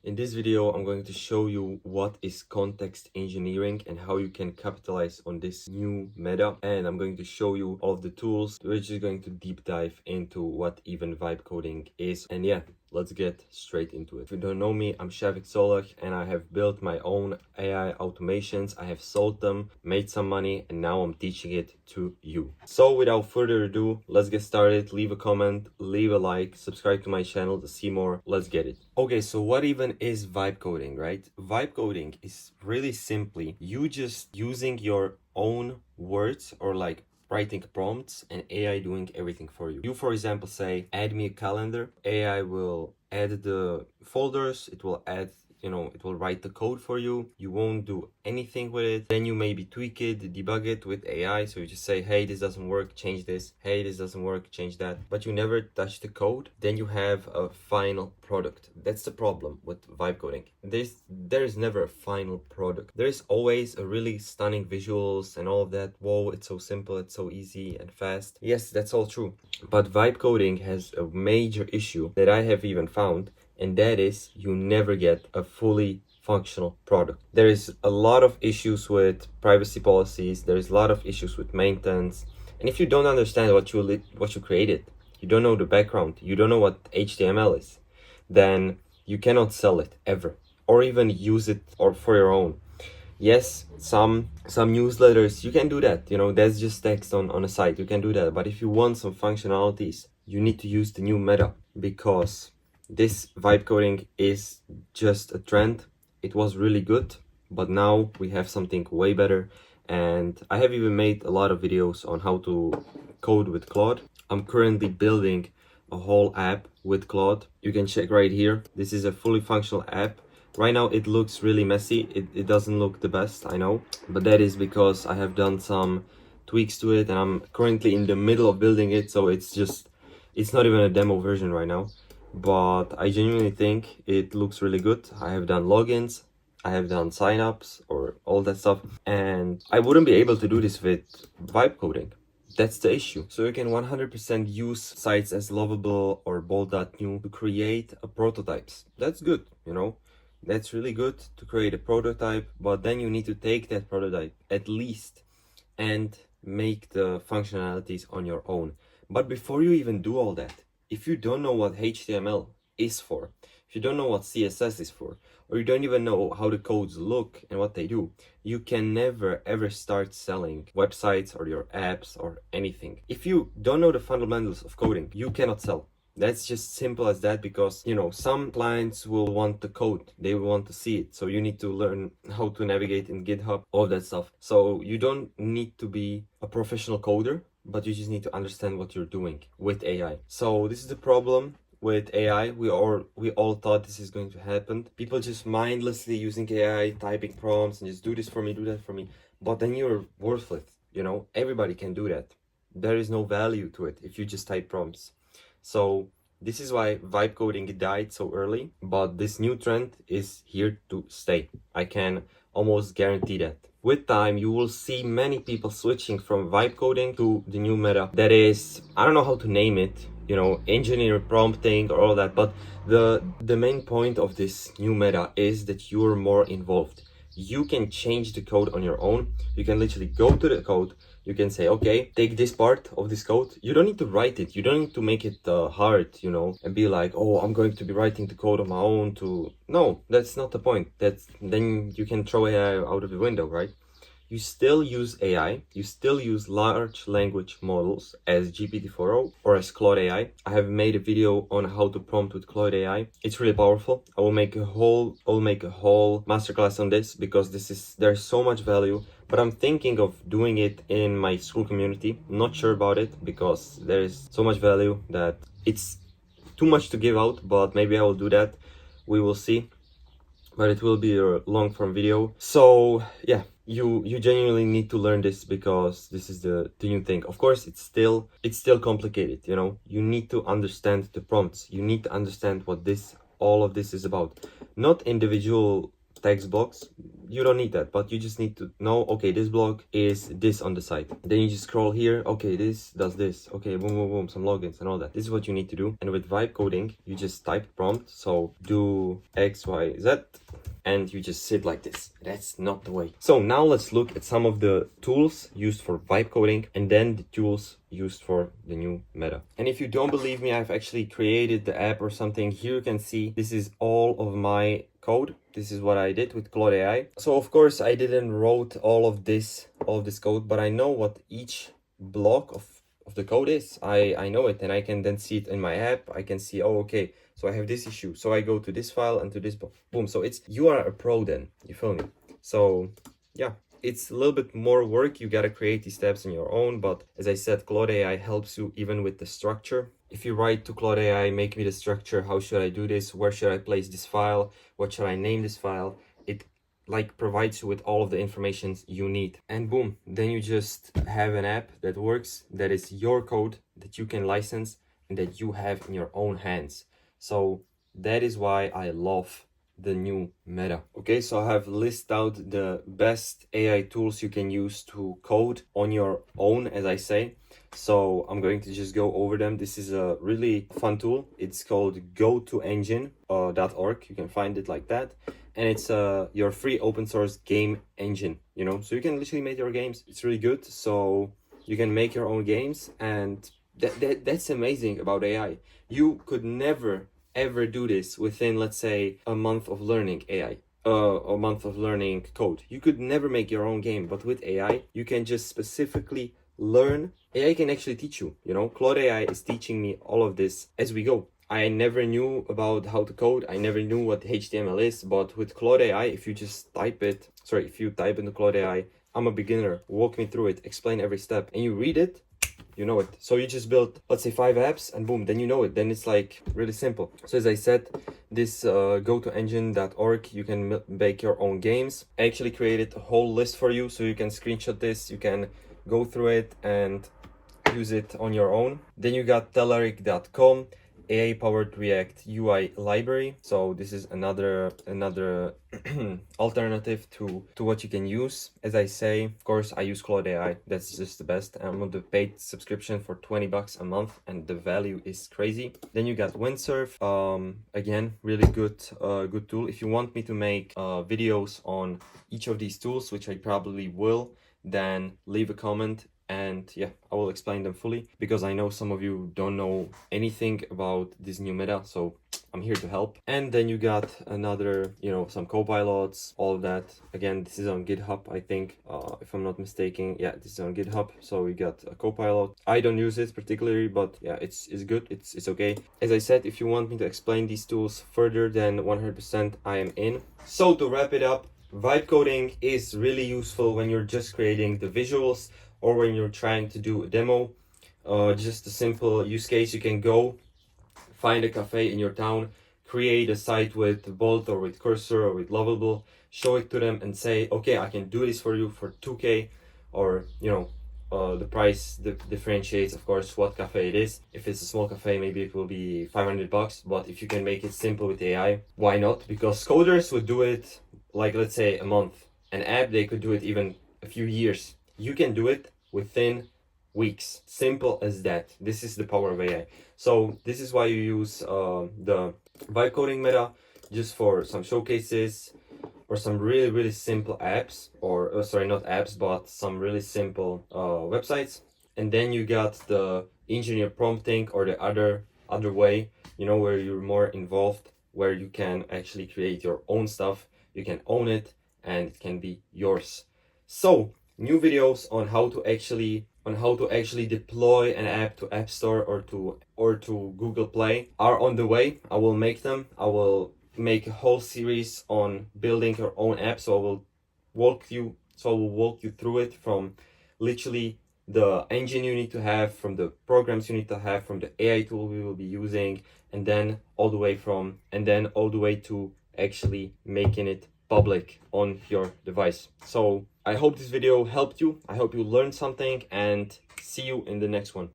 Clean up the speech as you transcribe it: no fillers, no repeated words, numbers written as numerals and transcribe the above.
In this video, I'm going to show you what is context engineering and how you can capitalize on this new meta. And I'm going to show you all of the tools. We're just going to deep dive into what even vibe coding is. And yeah, let's get straight into it. If you don't know me, I'm Shavik Solak and I have built my own AI automations. I have sold them, made some money, and now I'm teaching it to you. So without further ado, let's get started. Leave a comment, leave a like, subscribe to my channel to see more. Let's get it. Okay, so what even is vibe coding, right? Vibe coding is really simply you just using your own words or like writing prompts and AI doing everything for you. You, for example, say, add me a calendar. AI will add the folders. It will add, it will write the code for you. You won't do anything with it. Then you maybe tweak it, debug it with AI. So you just say, hey, this doesn't work, change this. Hey, this doesn't work, change that. But you never touch the code. Then you have a final product. That's the problem with vibe coding. There is never a final product. There is always a really stunning visuals and all of that. Whoa, it's so simple, it's so easy and fast. Yes, that's all true. But vibe coding has a major issue that I have even found, and that is you never get a fully functional product. There is a lot of issues with privacy policies. There is a lot of issues with maintenance. And if you don't understand what you created, you don't know the background, you don't know what HTML is, then you cannot sell it ever, or even use it or for your own. Yes, some newsletters, you can do that, that's just text on a site, you can do that. But if you want some functionalities, you need to use the new meta, because this vibe coding is just a trend. It was really good, but now we have something way better. And I have even made a lot of videos on how to code with Claude. I'm currently building a whole app with Claude. You can check right here. This is a fully functional app. Right now it looks really messy. It doesn't look the best, I know, but that is because I have done some tweaks to it and I'm currently in the middle of building it. So it's not even a demo version right now, but I genuinely think it looks really good. I have done logins, I have done signups or all that stuff, and I wouldn't be able to do this with vibe coding. That's the issue. So you can 100% use sites as Lovable or Bolt.new to create a prototypes. That's good, That's really good to create a prototype, but then you need to take that prototype at least and make the functionalities on your own. But before you even do all that, if you don't know what HTML is for, if you don't know what CSS is for, or you don't even know how the codes look and what they do, you can never ever start selling websites or your apps or anything. If you don't know the fundamentals of coding, you cannot sell. That's just simple as that, because some clients will want the code, they will want to see it, so you need to learn how to navigate in GitHub, all that stuff. So you don't need to be a professional coder, but you just need to understand what you're doing with AI. So this is the problem with AI. We all thought this is going to happen. People just mindlessly using AI, typing prompts and just do this for me, do that for me, but then you're worthless. Everybody can do that. There is no value to it if you just type prompts. So this is why vibe coding died so early, but this new trend is here to stay. I can almost guarantee that. With time, you will see many people switching from vibe coding to the new meta. That is, I don't know how to name it, engineer prompting or all that, but the main point of this new meta is that you're more involved. You can change the code on your own. You can literally go to the code. You can say, okay, take this part of this code. You don't need to write it. You don't need to make it hard, and be like, oh, I'm going to be writing the code on my own No, that's not the point. Then you can throw AI out of the window, right? You still use AI, you still use large language models as GPT-4o or as Claude AI. I have made a video on how to prompt with Claude AI. It's really powerful. I will make a whole masterclass on this, because there's so much value, but I'm thinking of doing it in my school community. I'm not sure about it, because there is so much value that it's too much to give out, but maybe I will do that. We will see. But it will be a long form video. So yeah, you genuinely need to learn this, because this is the new thing. Of course, it's still complicated, you need to understand the prompts. You need to understand what all of this is about. Not individual text blocks. you don't need that, but you just need to know, okay, this blog is this on the site. Then you just scroll here, okay, this does this, okay, boom, boom, boom, some logins and all that. This is what you need to do. And with vibe coding, you just type prompt, so do X, Y, Z, and you just sit like this. That's not the way. So now let's look at some of the tools used for vibe coding and then the tools used for the new meta. And if you don't believe me, I've actually created the app or something. Here you can see this is all of my code. This is what I did with CloudAI. So of course I didn't wrote all of this code, but I know what each block of the code is. I know it, and I can then see it in my app. I can see, oh, okay, so I have this issue, so I go to this file and to this boom. So it's, you are a pro then, you feel me? So yeah, it's a little bit more work. You gotta create these steps on your own, but as I said, CloudAI helps you even with the structure. If you write to CloudAI, make me the structure, how should I do this, where should I place this file, what should I name this file, it like provides you with all of the information you need, and boom, then you just have an app that works, that is your code, that you can license and that you have in your own hands. So that is why I love the new meta. Okay, so I have listed out the best AI tools you can use to code on your own, as I say. So I'm going to just go over them. This is a really fun tool. It's called GoToEngine.org. You can find it like that. And it's your free open source game engine, you know, so you can literally make your games. It's really good. So you can make your own games, and that's amazing about AI. You could never ever do this within, let's say, a month of learning AI, a month of learning code. You could never make your own game, but with AI, you can just specifically learn. AI can actually teach you, you know. Claude AI is teaching me all of this as we go. I never knew about how to code. I never knew what HTML is, but with Claude AI, if you just type into Claude AI, I'm a beginner, walk me through it, explain every step, and you read it, you know it. So you just build, let's say, 5 apps, and boom, then you know it. Then it's like really simple. So as I said, this GoToEngine.org, you can make your own games. I actually created a whole list for you, so you can screenshot this, you can go through it and use it on your own. Then you got Telerik.com, AI powered React UI library. So this is another alternative to what you can use. As I say, of course, I use Claude AI. That's just the best. I'm on the paid subscription for $20 a month, and the value is crazy. Then you got Windsurf. Again, really good tool. If you want me to make videos on each of these tools, which I probably will, then leave a comment. And yeah, I will explain them fully, because I know some of you don't know anything about this new meta, so I'm here to help. And then you got another, you know, some copilots, all of that. Again, this is on GitHub, I think, if I'm not mistaken. Yeah, this is on GitHub. So we got a copilot. I don't use it particularly, but yeah, it's good. It's okay. As I said, if you want me to explain these tools further, then 100% I am in. So to wrap it up, vibe coding is really useful when you're just creating the visuals, or when you're trying to do a demo. Just a simple use case, you can go find a cafe in your town, create a site with Bolt or with Cursor or with Lovable, show it to them and say, okay, I can do this for you for 2K, or, you know, the price differentiates, of course, what cafe it is. If it's a small cafe, maybe it will be $500, but if you can make it simple with AI, why not? Because coders would do it like, let's say, a month. An app, they could do it even a few years. You can do it within weeks. Simple as that. This is the power of AI. So this is why you use the vibe coding meta, just for some showcases or some really simple apps, or sorry, not apps, but some really simple websites. And then you got the engineer prompting, or the other way, you know, where you're more involved, where you can actually create your own stuff. You can own it and it can be yours. So new videos on how to actually deploy an app to App Store or to Google Play are on the way. I will make them. I will make a whole series on building your own app. So I will walk you through it, from literally the engine you need to have, from the programs you need to have, from the AI tool we will be using, and then all the way to actually making it public on your device. So I hope this video helped you. I hope you learned something, and see you in the next one.